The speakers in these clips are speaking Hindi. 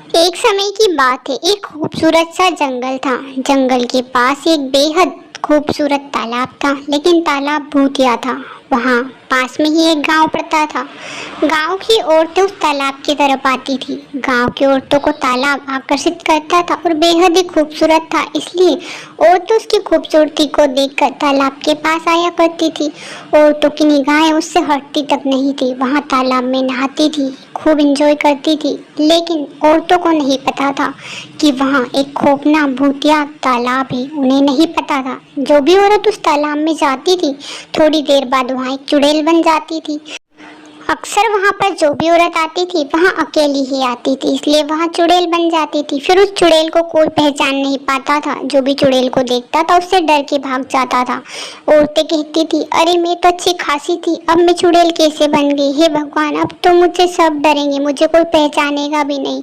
एक समय की बात है। एक खूबसूरत सा जंगल था। जंगल के पास एक बेहद खूबसूरत तालाब था, लेकिन तालाब भूतिया था। वहाँ पास में ही एक गांव पड़ता था। गांव की औरतें उस तालाब की तरफ आती थी। गांव की औरतों को तालाब आकर्षित करता था और बेहद ही खूबसूरत था, इसलिए औरतें उसकी खूबसूरती को देखकर तालाब के पास आया करती थी। औरतों की निगाहें उससे हटती तक नहीं थी। वहाँ तालाब में नहाती थी, खूब एंजॉय करती थी, लेकिन औरतों को नहीं पता था कि वहाँ एक खौफनाक भूतिया तालाब है। उन्हें नहीं पता था। जो भी औरत उस तालाब में जाती थी, थोड़ी देर बाद वहाँ एक चुड़ैल बन जाती थी। अक्सर वहाँ पर जो भी औरत आती थी, वहाँ अकेली ही आती थी, इसलिए वहाँ चुड़ैल बन जाती थी। फिर उस चुड़ैल को कोई पहचान नहीं पाता था। जो भी चुड़ैल को देखता था, उससे डर के भाग जाता था। औरतें कहती थी, अरे मैं तो अच्छी खासी थी, अब मैं चुड़ैल कैसे बन गई? हे भगवान, अब तो मुझसे सब डरेंगे, मुझे कोई पहचानेगा भी नहीं।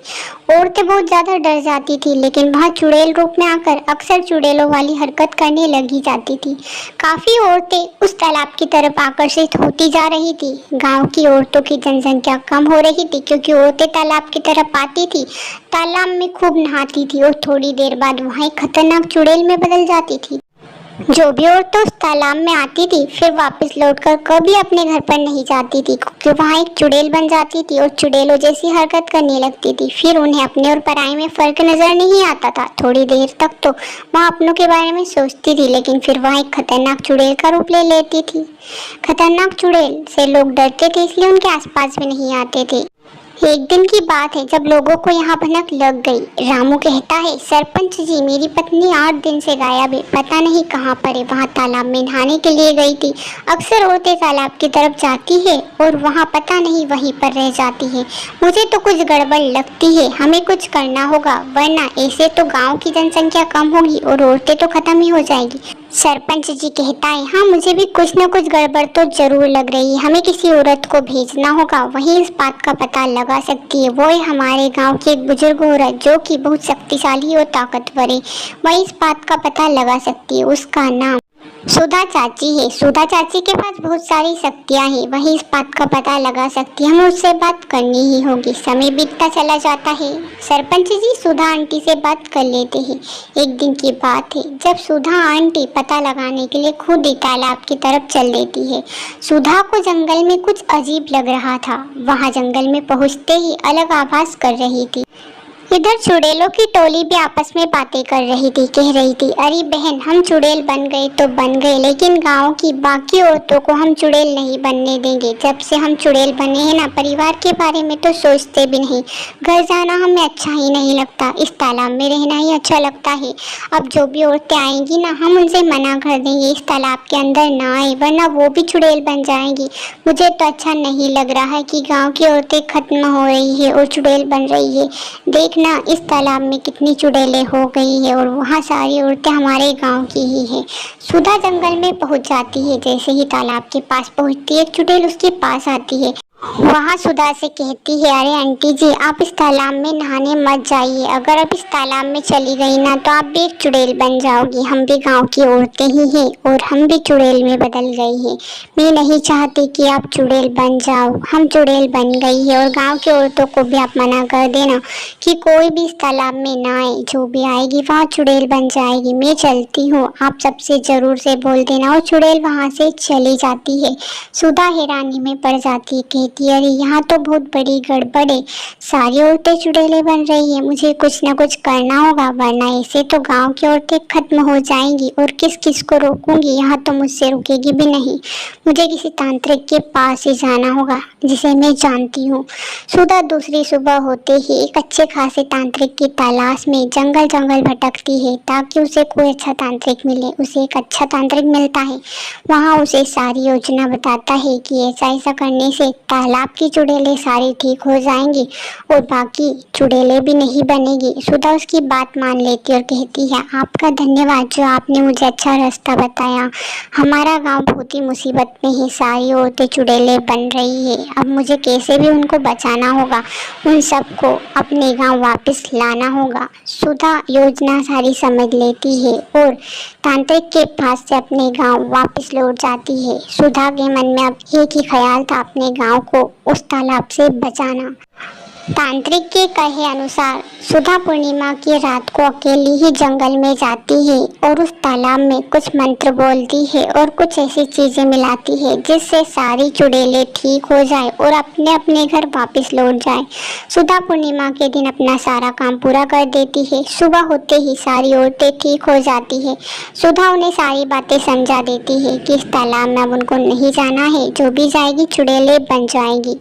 औरतें बहुत ज्यादा डर जाती थी, लेकिन वहाँ चुड़ैल रूप में आकर अक्सर चुड़ैलों वाली हरकत करने लगी जाती थी। काफी औरतें उस तालाब की तरफ आकर्षित होती जा रही थी। गांव की औरतों की जनसंख्या कम हो रही थी, क्योंकि औरतें तालाब की तरफ आती थी, तालाब में खूब नहाती थी और थोड़ी देर बाद वहाँ एक खतरनाक चुड़ैल में बदल जाती थी। जो भी औरतें उस तालाब में आती थी, फिर वापस लौटकर कभी अपने घर पर नहीं जाती थी, क्योंकि वहाँ एक चुड़ैल बन जाती थी और चुड़ैलों जैसी हरकत करने लगती थी। फिर उन्हें अपने और पराये में फर्क नजर नहीं आता था। थोड़ी देर तक तो वहाँ अपनों के बारे में सोचती थी, लेकिन फिर वहाँ एक खतरनाक चुड़ैल का रूप ले लेती थी। खतरनाक चुड़ैल से लोग डरते थे, इसलिए उनके आसपास भी नहीं आते थे। एक दिन की बात है, जब लोगों को यहाँ भनक लग गई। रामू कहता है, सरपंच जी, मेरी पत्नी 8 दिन से गायब है, पता नहीं कहाँ पर है। वहाँ तालाब में नहाने के लिए गई थी। अक्सर औरतें तालाब की तरफ जाती है और वहाँ पता नहीं वहीं पर रह जाती है। मुझे तो कुछ गड़बड़ लगती है, हमें कुछ करना होगा, वरना ऐसे तो गाँव की जनसंख्या कम होगी और औरतें तो खत्म ही हो जाएगी। सरपंच जी कहता है, हाँ मुझे भी कुछ न कुछ गड़बड़ तो जरूर लग रही है। हमें किसी औरत को भेजना होगा, वही इस बात का पता लगा सकती है। वो है हमारे गांव की एक बुजुर्ग औरत, जो कि बहुत शक्तिशाली और ताकतवर है। वही इस बात का पता लगा सकती है। उसका नाम सुधा चाची है। सुधा चाची के पास बहुत सारी शक्तियां हैं, वही इस बात का पता लगा सकती है। हमें उससे बात करनी ही होगी। समय बीतता चला जाता है। सरपंच जी सुधा आंटी से बात कर लेते हैं। एक दिन की बात है, जब सुधा आंटी पता लगाने के लिए खुद ही तालाब की तरफ चल देती है। सुधा को जंगल में कुछ अजीब लग रहा था। वहाँ जंगल में पहुँचते ही अलग आवाज कर रही थी। इधर चुड़ैलों की टोली भी आपस में बातें कर रही थी। कह रही थी, अरे बहन, हम चुड़ैल बन गए तो बन गए, लेकिन गांव की बाकी औरतों को हम चुड़ैल नहीं बनने देंगे। जब से हम चुड़ैल बने हैं ना, परिवार के बारे में तो सोचते भी नहीं। घर जाना हमें अच्छा ही नहीं लगता, इस तालाब में रहना ही अच्छा लगता है। अब जो भी औरतें आएंगी ना, हम उनसे मना कर देंगे, इस तालाब के अंदर ना आए, वरना वो भी चुड़ैल बन जाएंगी। मुझे तो अच्छा नहीं लग रहा है कि गाँव की औरतें खत्म हो रही है और चुड़ैल बन रही है। देख ना, इस तालाब में कितनी चुड़ैलें हो गई है और वहाँ सारी औरतें हमारे गांव की ही है। सुधा जंगल में पहुँच जाती है। जैसे ही तालाब के पास पहुँचती है, एक चुड़ैल उसके पास आती है। वहाँ सुधा से कहती है, अरे आंटी जी, आप इस तालाब में नहाने मत जाइए। अगर आप इस तालाब में चली गई ना, तो आप भी एक चुड़ैल बन जाओगी। हम भी गांव की औरतें ही हैं और हम भी चुड़ैल में बदल गई हैं। मैं नहीं चाहती कि आप चुड़ैल बन जाओ। हम चुड़ैल बन गई है और गांव की औरतों को भी आप मना कर देना कि कोई भी इस तालाब में ना आए। जो भी आएगी वहाँ चुड़ैल बन जाएगी। मैं चलती हूँ, आप सबसे जरूर से बोल देना। और चुड़ैल वहाँ से चली जाती है। सुधा हैरानी में पड़ जाती है। अरे यहाँ तो बहुत बड़ी गड़बड़ है, सारी औरतें चुड़ैलें बन रही है। मुझे कुछ ना कुछ करना होगा, वरना ऐसे तो गांव की औरतें खत्म हो जाएंगी और किस किस को रोकूंगी। यहाँ तो मुझसे रुकेगी भी नहीं। मुझे किसी तांत्रिक के पास ही जाना होगा, जिसे मैं जानती हूँ। सुधा दूसरी सुबह होते ही एक अच्छे खासे तांत्रिक की तलाश में जंगल जंगल भटकती है, ताकि उसे कोई अच्छा तांत्रिक मिले। उसे एक अच्छा तांत्रिक मिलता है। वहाँ उसे सारी योजना बताता है कि ऐसा ऐसा करने से तालाब की चुड़ैलें सारी ठीक हो जाएंगी और बाकी चुड़ैलें भी नहीं बनेगी। सुधा उसकी बात मान लेती और कहती है, आपका धन्यवाद, जो आपने मुझे अच्छा रास्ता बताया। हमारा गांव बहुत ही मुसीबत में है, सारी औरतें चुड़ैलें बन रही है। अब मुझे कैसे भी उनको बचाना होगा, उन सबको अपने गांव वापस लाना होगा। सुधा योजना सारी समझ लेती है और तांत्रिक के पास से अपने गांव वापस लौट जाती है। सुधा के मन में अब एक ही ख्याल था, अपने गांव को उस तालाब से बचाना। तांत्रिक के कहे अनुसार सुधा पूर्णिमा की रात को अकेली ही जंगल में जाती है और उस तालाब में कुछ मंत्र बोलती है और कुछ ऐसी चीजें मिलाती है जिससे सारी चुड़ैलें ठीक हो जाए और अपने अपने घर वापस लौट जाए। सुधा पूर्णिमा के दिन अपना सारा काम पूरा कर देती है। सुबह होते ही सारी औरतें ठीक हो जाती है। सुधा उन्हें सारी बातें समझा देती है कि इस तालाब में अब उनको नहीं जाना है, जो भी जाएगी चुड़ैलें बन जाएगी।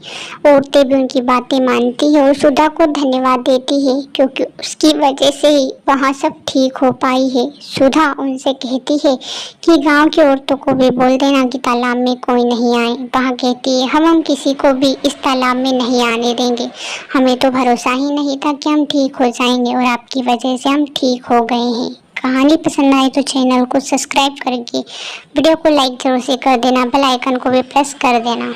औरतें भी उनकी बातें मानती है और सुधा को धन्यवाद देती है क्योंकि उसकी वजह से ही वहाँ सब ठीक हो पाई है। सुधा उनसे कहती है कि गांव की औरतों को भी बोल देना कि तालाब में कोई नहीं आए। वहाँ कहती है हम किसी को भी इस तालाब में नहीं आने देंगे। हमें तो भरोसा ही नहीं था कि हम ठीक हो जाएंगे और आपकी वजह से हम ठीक हो गए हैं। कहानी पसंद आए तो चैनल को सब्सक्राइब करके वीडियो को लाइक जरूर से कर देना, बेल आइकन को भी प्रेस कर देना।